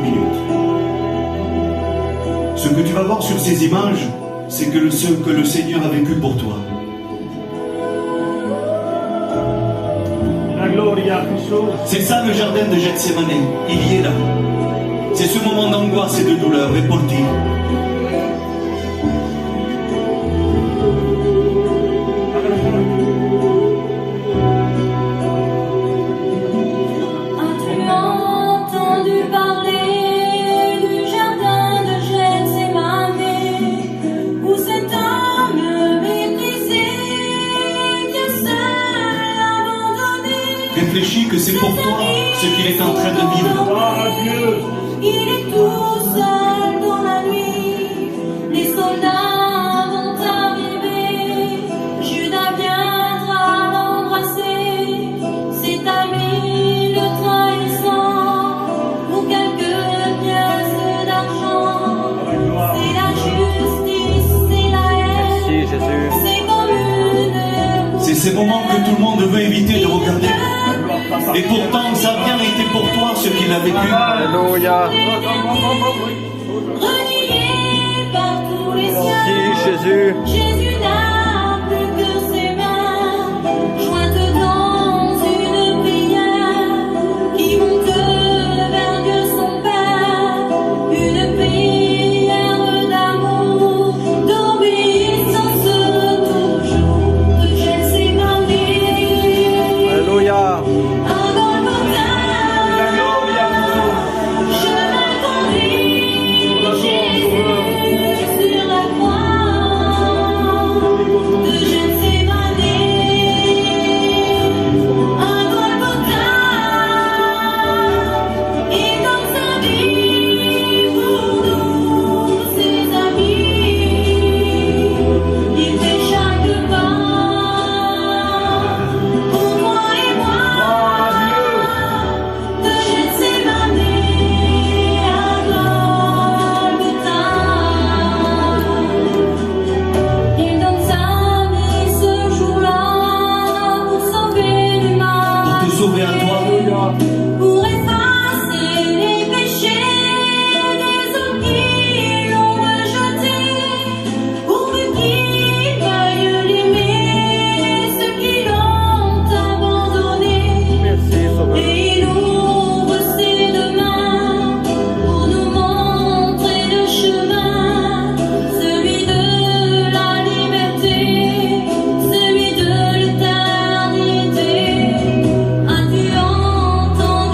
minutes. Ce que tu vas voir sur ces images, c'est que ce que le Seigneur a vécu pour toi. C'est ça le jardin de Gethsemane. Il y est là. C'est ce moment d'angoisse et de douleur révolté. As-tu entendu parler du jardin de Gethsemane, où cet homme méprisé qui a seul abandonné? Réfléchis que c'est pour toi ce qu'il est en train de vivre. Il est tout seul dans la nuit, les soldats vont arriver, Judas viendra l'embrasser, c'est à lui le trahissant, pour quelques pièces d'argent, c'est la justice, c'est la haine, Merci Jésus. c'est comme une... C'est ces moments que tout le monde veut éviter de regarder. Et pourtant, ça a bien été pour toi ce qu'il a vécu. Alléluia. Renié par tous les siens. Merci Jésus. Jésus n'a plus que ses mains, jointes dans une prière qui monte vers Dieu son Père, une prière d'amour, d'obéissance toujours, de Gethsemane. Alléluia. À Golgotha, chemin conduit Jésus sur la croix de Gethsemane. À Golgotha, il donne sa vie pour nous, ses amis. Il fait chaque pas pour toi et moi. De Gethsemane à Golgotha, il donne sa vie ce jour-là pour sauver l'humain, Pour te sauver à toi. pour effacer les péchés des hommes qui l'ont rejeté, pourvu qu'il veuille l'aimer, ceux qui l'ont abandonné. Merci Sauveur. Et il ouvre ses deux mains pour nous montrer le chemin, celui de la liberté, celui de l'éternité. As-tu entendu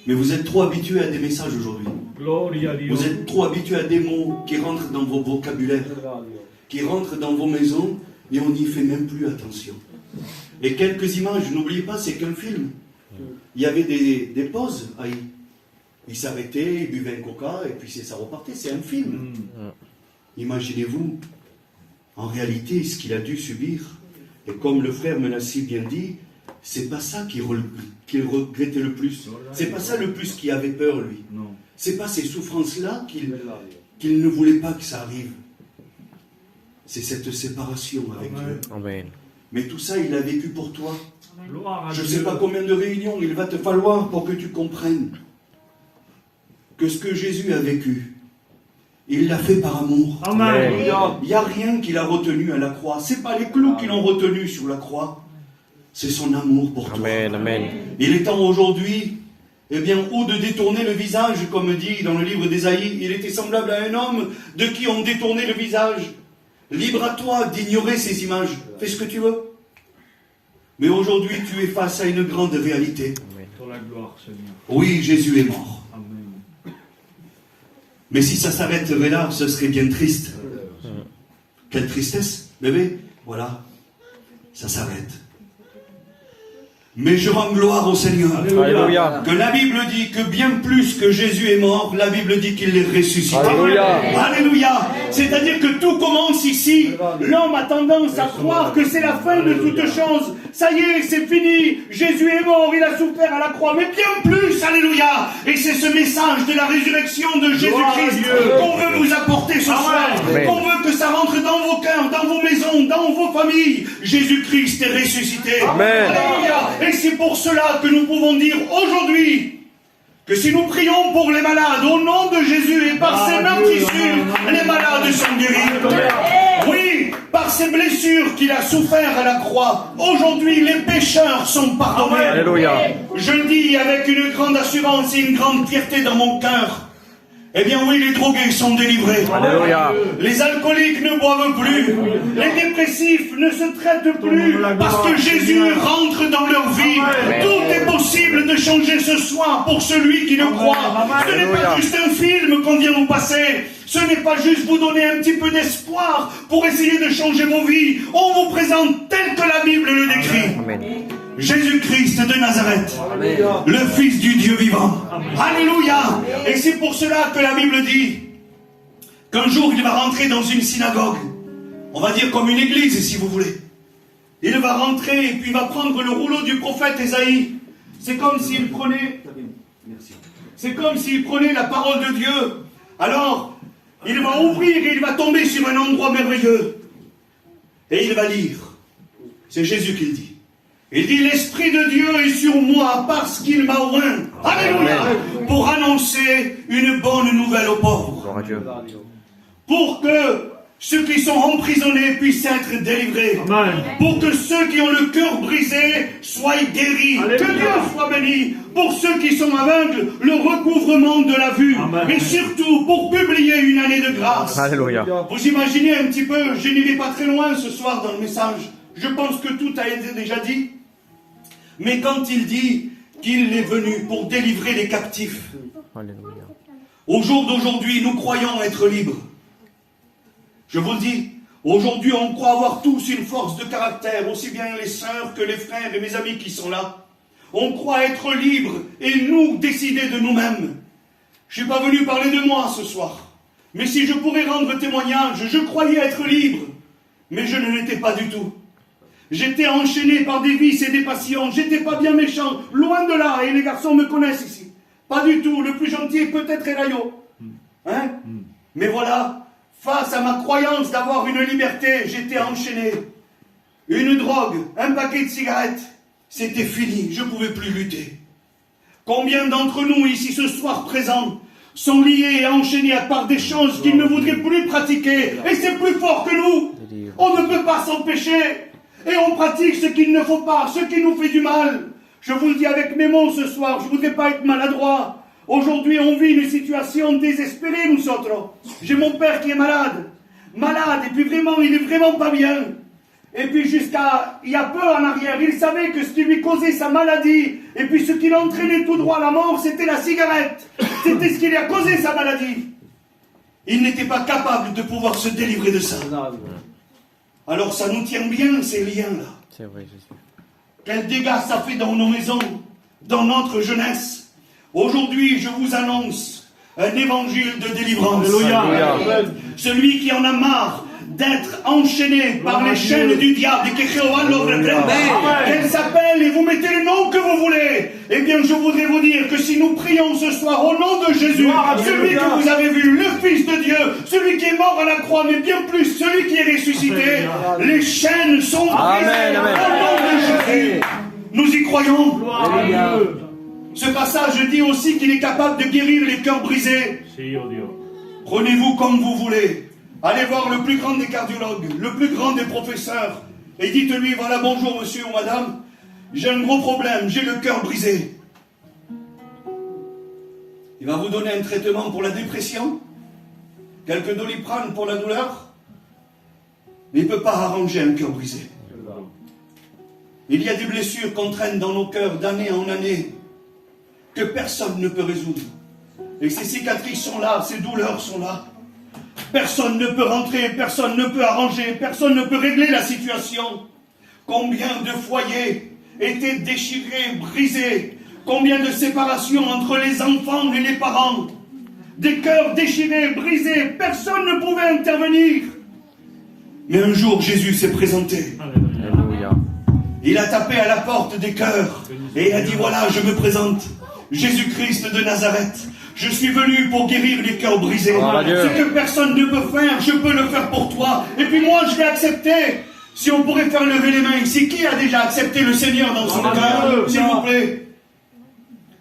Mais vous êtes trop habitués à des messages aujourd'hui. Gloria a Dio. Vous êtes trop habitués à des mots qui rentrent dans vos vocabulaires, qui rentrent dans vos maisons, et on n'y fait même plus attention. Et quelques images, n'oubliez pas, c'est qu'un film. Il y avait des pauses. Il s'arrêtait, il buvait un coca, et puis ça repartait. C'est un film. Imaginez-vous, en réalité, ce qu'il a dû subir. Et comme le frère me l'a si bien dit, c'est pas ça qu'il regrettait le plus. C'est pas ça le plus qui avait peur, lui. C'est pas ces souffrances-là qu'il ne voulait pas que ça arrive. C'est cette séparation avec Dieu. Amen. Mais tout ça, il l'a vécu pour toi. Gloire à Je ne Dieu. sais pas combien de réunions il va te falloir pour que tu comprennes que ce que Jésus a vécu, il l'a fait par amour. Amen. Il n'y a rien qu'il a retenu à la croix. Ce n'est pas les clous qui l'ont retenu sur la croix. C'est son amour pour toi. Amen. Amen. Il est temps aujourd'hui, eh bien, ou de détourner le visage, comme dit dans le livre d'Ésaïe, il était semblable à un homme de qui on détournait le visage. Libre à toi d'ignorer ces images. Fais ce que tu veux. Mais aujourd'hui, tu es face à une grande réalité. Pour la gloire, Seigneur. Oui, Jésus est mort. Amen. Mais si ça s'arrêterait là, ce serait bien triste. Quelle tristesse, bébé. Voilà, ça s'arrête. Mais je rends gloire au Seigneur. Alléluia. Que la Bible dit que bien plus que Jésus est mort, la Bible dit qu'il est ressuscité. Alléluia. Alléluia. C'est-à-dire que tout commence ici. L'homme a tendance à croire que c'est la fin de toute chose. Ça y est, c'est fini. Jésus est mort, il a souffert à la croix. Mais bien plus, alléluia. Et c'est ce message de la résurrection de Jésus-Christ qu'on veut vous apporter ce soir. Amen. Qu'on veut que ça rentre dans vos cœurs, dans vos maisons, dans vos familles. Jésus-Christ est ressuscité. Amen. Alléluia. Et c'est pour cela que nous pouvons dire aujourd'hui que si nous prions pour les malades au nom de Jésus et par ses meurtrissures, les malades sont guéris. Oui, par ces blessures qu'il a souffert à la croix, aujourd'hui les pécheurs sont pardonnés. Alléluia. Je le dis avec une grande assurance et une grande fierté dans mon cœur. Eh bien oui, les drogués sont délivrés. Alléluia. Les alcooliques ne boivent plus. Les dépressifs ne se traitent plus. Parce que Jésus rentre dans leur vie. Tout est possible de changer ce soir pour celui qui le croit. Ce n'est pas juste un film qu'on vient nous passer. Ce n'est pas juste vous donner un petit peu d'espoir pour essayer de changer vos vies. On vous présente tel que la Bible le décrit. Amen. Jésus-Christ de Nazareth, le Fils du Dieu vivant. Alléluia. Et c'est pour cela que la Bible dit qu'un jour il va rentrer dans une synagogue, on va dire comme une église si vous voulez. Il va rentrer et puis il va prendre le rouleau du prophète Ésaïe. C'est comme s'il prenait, la parole de Dieu. Alors, il va ouvrir et il va tomber sur un endroit merveilleux. Et il va lire. C'est Jésus qui le dit. Il dit, l'Esprit de Dieu est sur moi parce qu'il m'a oint. Alléluia. Pour annoncer une bonne nouvelle aux pauvres. Gloire à Dieu. Pour que ceux qui sont emprisonnés puissent être délivrés. Amen. Pour que ceux qui ont le cœur brisé soient guéris. Alléluia. Que Dieu soit béni. Pour ceux qui sont aveugles, le recouvrement de la vue. Amen. Et surtout, pour publier une année de grâce. Alléluia. Vous imaginez un petit peu, je n'irai pas très loin ce soir dans le message. Je pense que tout a été déjà dit. Mais quand il dit qu'il est venu pour délivrer les captifs, Alléluia. au jour d'aujourd'hui, nous croyons être libres. Je vous le dis, aujourd'hui, on croit avoir tous une force de caractère, aussi bien les sœurs que les frères et mes amis qui sont là. On croit être libres et nous décider de nous-mêmes. Je ne suis pas venu parler de moi ce soir. Mais si je pourrais rendre témoignage, je croyais être libre. Mais je ne l'étais pas du tout. J'étais enchaîné par des vices et des passions. J'étais pas bien méchant. Loin de là. Et les garçons me connaissent ici. Pas du tout. Le plus gentil peut-être est Rayo. Hein? Mais voilà. Face à ma croyance d'avoir une liberté, j'étais enchaîné. Une drogue, un paquet de cigarettes. C'était fini. Je ne pouvais plus lutter. Combien d'entre nous ici ce soir présents sont liés et enchaînés par des choses qu'ils ne voudraient plus pratiquer. Et c'est plus fort que nous. On ne peut pas s'empêcher. Et on pratique ce qu'il ne faut pas, ce qui nous fait du mal. Je vous le dis avec mes mots ce soir, je ne voudrais pas être maladroit. Aujourd'hui, on vit une situation désespérée, nous autres. J'ai mon père qui est malade. Malade, et puis vraiment, il est vraiment pas bien. Et puis jusqu'à il y a peu en arrière, il savait que ce qui lui causait sa maladie, et puis ce qui l'entraînait tout droit à la mort, c'était la cigarette. C'était ce qui lui a causé sa maladie. Il n'était pas capable de pouvoir se délivrer de ça. Alors ça nous tient bien, ces liens-là. C'est vrai, Jésus. Quel dégât ça fait dans nos maisons, dans notre jeunesse. Aujourd'hui, je vous annonce un évangile de délivrance. Alléluia. Celui qui en a marre d'être enchaîné par les chaînes du diable et que Jéhovah le reprenne, qu'elle s'appelle et vous mettez le nom que vous voulez. Eh bien, je voudrais vous dire que si nous prions ce soir au nom de Jésus, celui que vous avez vu, le Fils de Dieu, celui qui est mort à la croix, mais bien plus, celui qui est ressuscité, les chaînes sont brisées au nom de Jésus. Nous y croyons. Gloire à Dieu. Ce passage dit aussi qu'il est capable de guérir les cœurs brisés. Si, oh Dieu. Prenez-vous comme vous voulez. Allez voir le plus grand des cardiologues, le plus grand des professeurs, et dites-lui, voilà, bonjour monsieur ou madame, j'ai un gros problème, j'ai le cœur brisé. Il va vous donner un traitement pour la dépression, quelques Doliprane pour la douleur, mais il ne peut pas arranger un cœur brisé. Il y a des blessures qu'on traîne dans nos cœurs d'année en année, que personne ne peut résoudre. Et ces cicatrices sont là, ces douleurs sont là. Personne ne peut rentrer, personne ne peut arranger, personne ne peut régler la situation. Combien de foyers étaient déchirés, brisés? Combien de séparations entre les enfants et les parents? Des cœurs déchirés, brisés, personne ne pouvait intervenir. Mais un jour, Jésus s'est présenté. Alléluia. Il a tapé à la porte des cœurs et il a dit, voilà, je me présente, Jésus-Christ de Nazareth. Je suis venu pour guérir les cœurs brisés. Ce que personne ne peut faire, je peux le faire pour toi. Et puis moi, je vais accepter. Si on pourrait faire lever les mains ici, qui a déjà accepté le Seigneur dans son cœur, s'il vous plaît?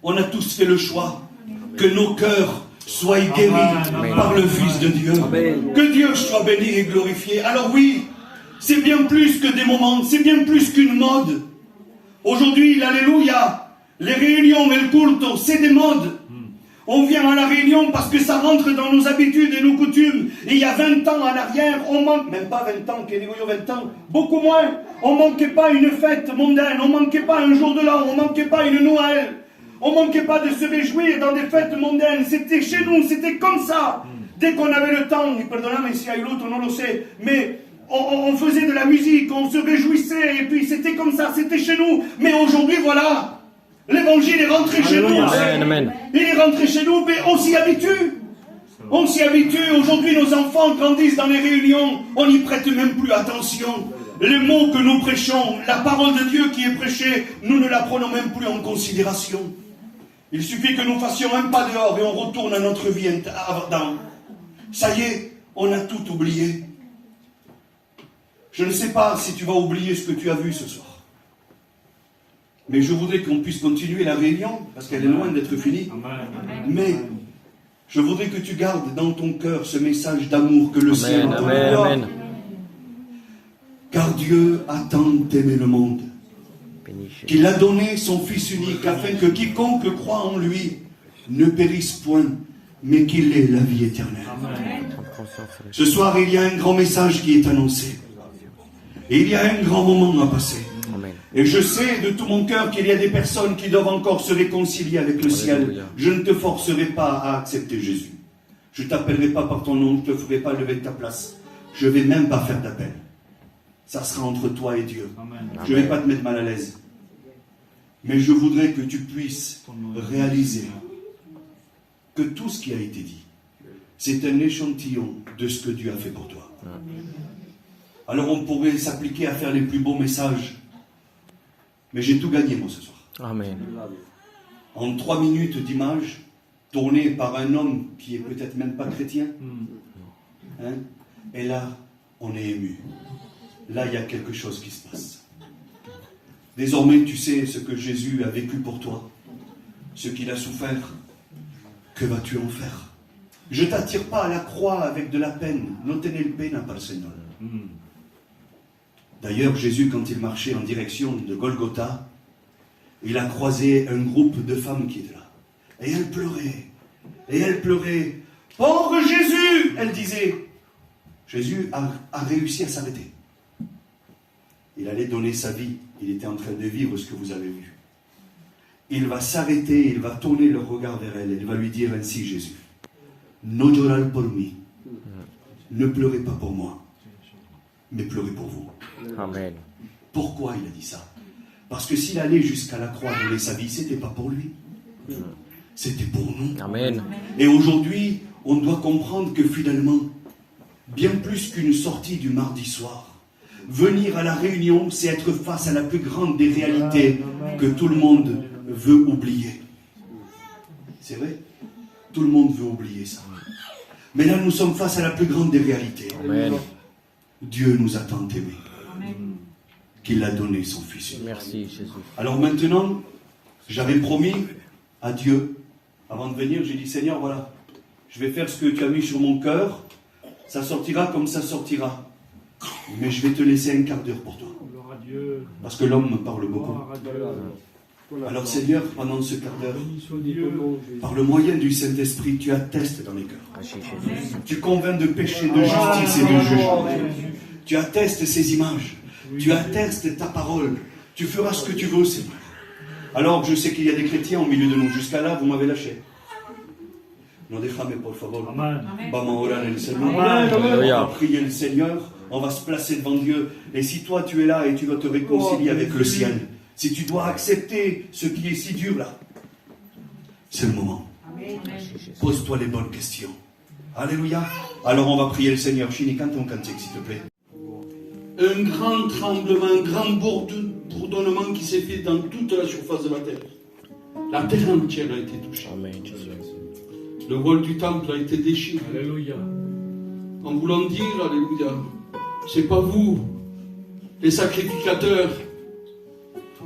On a tous fait le choix que nos cœurs soient guéris par le Fils de Dieu. Que Dieu soit béni et glorifié. Alors oui, c'est bien plus que des moments, c'est bien plus qu'une mode. Aujourd'hui, l'Alléluia, les réunions et le culte, c'est des modes. On vient à la réunion parce que ça rentre dans nos habitudes et nos coutumes. Et il y a 20 ans en arrière, on manque, même pas 20 ans, 20 ans, beaucoup moins. On manquait pas une fête mondaine, on manquait pas un jour de l'an, on manquait pas une Noël. On manquait pas de se réjouir dans des fêtes mondaines. C'était chez nous, c'était comme ça. Dès qu'on avait le temps, pardonnez-moi si hay l'autre, on le sait, mais on faisait de la musique, on se réjouissait, et puis c'était comme ça, c'était chez nous. Mais aujourd'hui, voilà. L'évangile est rentré chez nous. Amen. Il est rentré chez nous, mais on s'y habitue. On s'y habitue. Aujourd'hui, nos enfants grandissent dans les réunions. On n'y prête même plus attention. Les mots que nous prêchons, la parole de Dieu qui est prêchée, nous ne la prenons même plus en considération. Il suffit que nous fassions un pas dehors et on retourne à notre vie avant. Ça y est, on a tout oublié. Je ne sais pas si tu vas oublier ce que tu as vu ce soir. Mais je voudrais qu'on puisse continuer la réunion, parce qu'elle est loin d'être finie. Mais je voudrais que tu gardes dans ton cœur ce message d'amour que le ciel t'envoie. Car Dieu a tant aimé le monde, qu'il a donné son Fils unique, afin que quiconque croit en lui ne périsse point, mais qu'il ait la vie éternelle. Ce soir, il y a un grand message qui est annoncé. Et il y a un grand moment à passer. Et je sais de tout mon cœur qu'il y a des personnes qui doivent encore se réconcilier avec le ciel. Je ne te forcerai pas à accepter Jésus. Je ne t'appellerai pas par ton nom, je ne te ferai pas lever de ta place. Je ne vais même pas faire d'appel. Ça sera entre toi et Dieu. Je ne vais pas te mettre mal à l'aise. Mais je voudrais que tu puisses réaliser que tout ce qui a été dit, c'est un échantillon de ce que Dieu a fait pour toi. Alors on pourrait s'appliquer à faire les plus beaux messages. Mais j'ai tout gagné, moi, ce soir. Amen. En 3 minutes d'image, tournée par un homme qui est peut-être même pas chrétien. Hein? Et là, on est ému. Là, il y a quelque chose qui se passe. Désormais, tu sais ce que Jésus a vécu pour toi. Ce qu'il a souffert. Que vas-tu en faire? Je ne t'attire pas à la croix avec de la peine. Non tenez pena par le Seigneur. D'ailleurs, Jésus, quand il marchait en direction de Golgotha, il a croisé un groupe de femmes qui étaient là. Et elles pleuraient. Et elles pleuraient. Pauvre Jésus, elle disait. Jésus a réussi à s'arrêter. Il allait donner sa vie. Il était en train de vivre ce que vous avez vu. Il va s'arrêter, il va tourner le regard vers elle. Il va lui dire ainsi, Jésus, no llorar por mí. Ne pleurez pas pour moi, mais pleurez pour vous. Amen. Pourquoi il a dit ça? Parce que s'il allait jusqu'à la croix donner sa vie, c'était pas pour lui. C'était pour nous. Amen. Et aujourd'hui, on doit comprendre que finalement, bien plus qu'une sortie du mardi soir, venir à la réunion, c'est être face à la plus grande des réalités que tout le monde veut oublier. C'est vrai? Tout le monde veut oublier ça. Mais là, nous sommes face à la plus grande des réalités. Amen. Dieu nous a tant aimés qu'il a donné son Fils unique. Merci Jésus. Alors maintenant, j'avais promis à Dieu, avant de venir, j'ai dit, Seigneur, voilà, je vais faire ce que tu as mis sur mon cœur, ça sortira comme ça sortira. Mais je vais te laisser un quart d'heure pour toi. Gloire à Dieu. Parce que l'homme me parle beaucoup. Gloire à Dieu. Alors Seigneur, pendant ce quart d'heure, Béni soit Dieu. par le moyen du Saint-Esprit, tu attestes dans les cœurs. Merci Jésus. Tu convaincs de péché, de justice et de jugement. Tu attestes ces images. Tu attestes ta parole. Tu feras ce que tu veux, Seigneur. Alors je sais qu'il y a des chrétiens au milieu de nous. Jusqu'à là, vous m'avez lâché. Non, déjame, por favor. Amen. Vamos a orar el Seigneur. Amen. On va Alléluia. prier le Seigneur. On va se placer devant Dieu. Et si toi, tu es là et tu dois te réconcilier avec le ciel, si tu dois accepter ce qui est si dur là, c'est le moment. Pose-toi les bonnes questions. Alléluia. Alors on va prier le Seigneur. Chini, cante ton cantique, s'il te plaît. Un grand tremblement, un grand bourdonnement qui s'est fait dans toute la surface de la terre. La terre entière a été touchée. Amen Jésus. Le voile du temple a été déchiré. Alléluia. En voulant dire, alléluia, c'est pas vous, les sacrificateurs,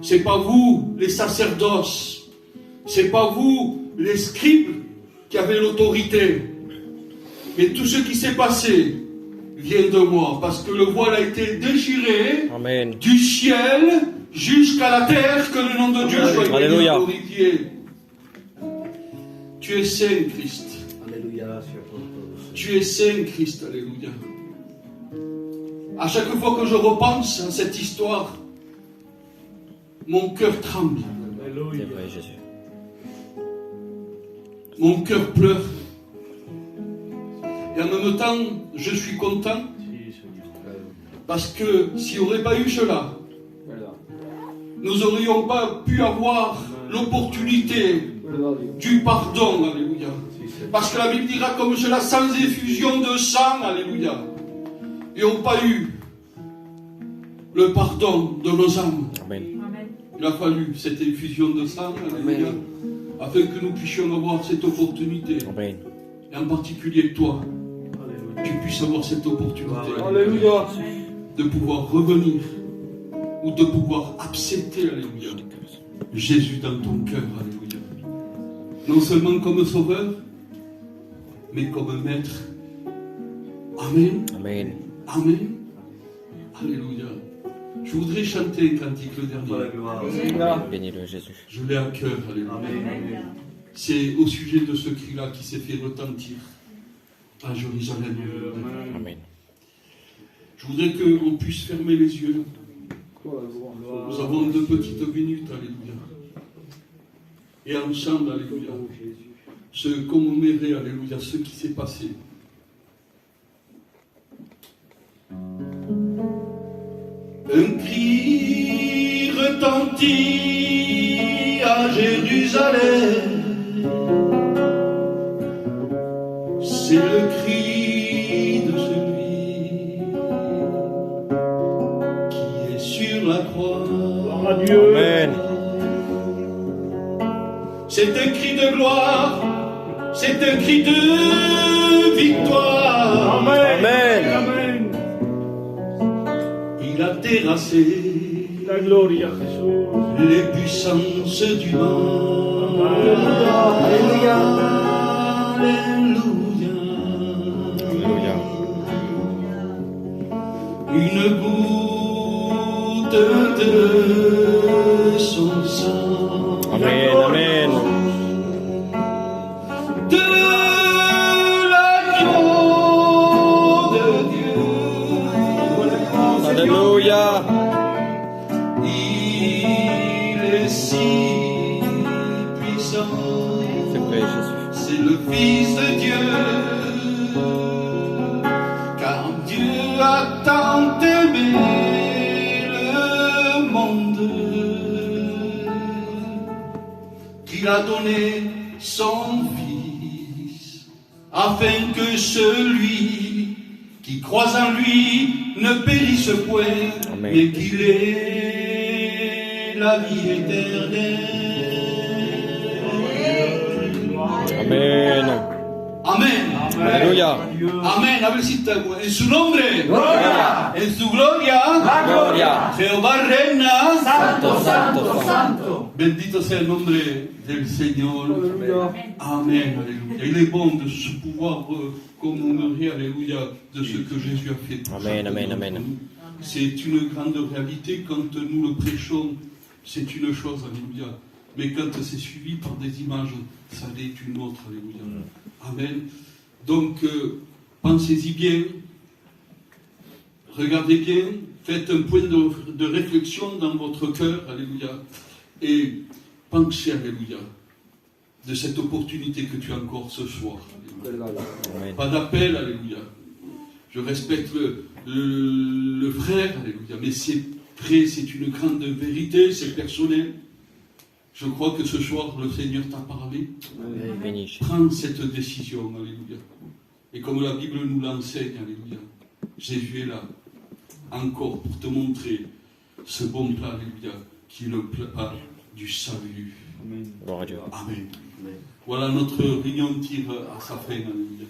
c'est pas vous, les sacerdoces, c'est pas vous, les scribes, qui avez l'autorité. Mais tout ce qui s'est passé vient de moi, parce que le voile a été déchiré Amen. du ciel jusqu'à la terre, que le nom de Dieu soit Alléluia. glorifié. Tu es saint, Christ. Tu es saint, Christ. Alléluia. À chaque fois que je repense à cette histoire, mon cœur tremble. C'est Alléluia. vrai Jésus. Mon cœur pleure. Et en même temps, je suis content Si, Seigneur. parce que s'il n'y aurait pas eu cela, nous n'aurions pas pu avoir l'opportunité du pardon. Alléluia. Parce que la Bible dira comme cela, sans effusion de sang. Alléluia. Ils n'ont pas eu le pardon de nos âmes. Amen. Il a fallu cette effusion de sang, alléluia, afin que nous puissions avoir cette opportunité. Amen. Et en particulier toi, Alléluia. tu puisses avoir cette opportunité Alléluia. de pouvoir revenir ou de pouvoir accepter, alléluia, Jésus dans ton cœur, alléluia. Non seulement comme sauveur, mais comme maître. Amen. Amen. Amen. Alléluia. Je voudrais chanter un cantique le dernier. Bénis-le Jésus. Je l'ai à cœur, alléluia. C'est au sujet de ce cri-là qui s'est fait retentir à Jérusalem. Amen. Je voudrais qu'on puisse fermer les yeux. Nous avons 2 petites minutes, alléluia. Et ensemble, alléluia, se commémorer, alléluia, ce qui s'est passé. Un cri retentit à Jérusalem. C'est le cri de celui qui est sur la croix. Gloire à Dieu. Amen. C'est un cri de gloire, c'est un cri de victoire. Amen. Amen. Amen. Il a terrassé La gloria a Jesús. les puissances du mal. Alléluia. Alléluia. Alléluia. Une goutte de son sang. Amen. Amen. De l'agneau de Dieu. Alléluia. vrai, Jésus. c'est le Fils de Dieu. Car Dieu a tant aimé le monde qu'il a donné son Fils, afin que celui qui croit en lui ne périsse point, Amen. mais qu'il ait la vie éternelle. Amen. Amen. Aleluya. Amén. A ver si está en su nombre. Gloria. En su gloria. La gloria. Jehová reina. Santo, santo, santo. Bendito sea el nombre del Señor. Amen. Alléluia. Il est bon de se pouvoir commémorer, alléluia, de ce que Jésus a fait. pour Amen, chacun amen, d'entre amen. nous. C'est une grande réalité quand nous le prêchons. C'est une chose, alléluia. Mais quand c'est suivi par des images, ça l'est une autre, alléluia. Amen. Donc, pensez-y bien, regardez bien, faites un point de réflexion dans votre cœur, alléluia, et pensez, alléluia, de cette opportunité que tu as encore ce soir. Alléluia. Amen. Pas d'appel, alléluia. Je respecte le frère, alléluia, mais c'est vrai, c'est une grande vérité, c'est personnel. Je crois que ce soir, le Seigneur t'a parlé. Béni Jésus. Prends cette décision, alléluia. Et comme la Bible nous l'enseigne, alléluia, Jésus est là, encore pour te montrer ce bon plat, alléluia, qui est le plat du salut. Gloire à Dieu. Amen. Voilà, notre réunion tire à sa fin, alléluia.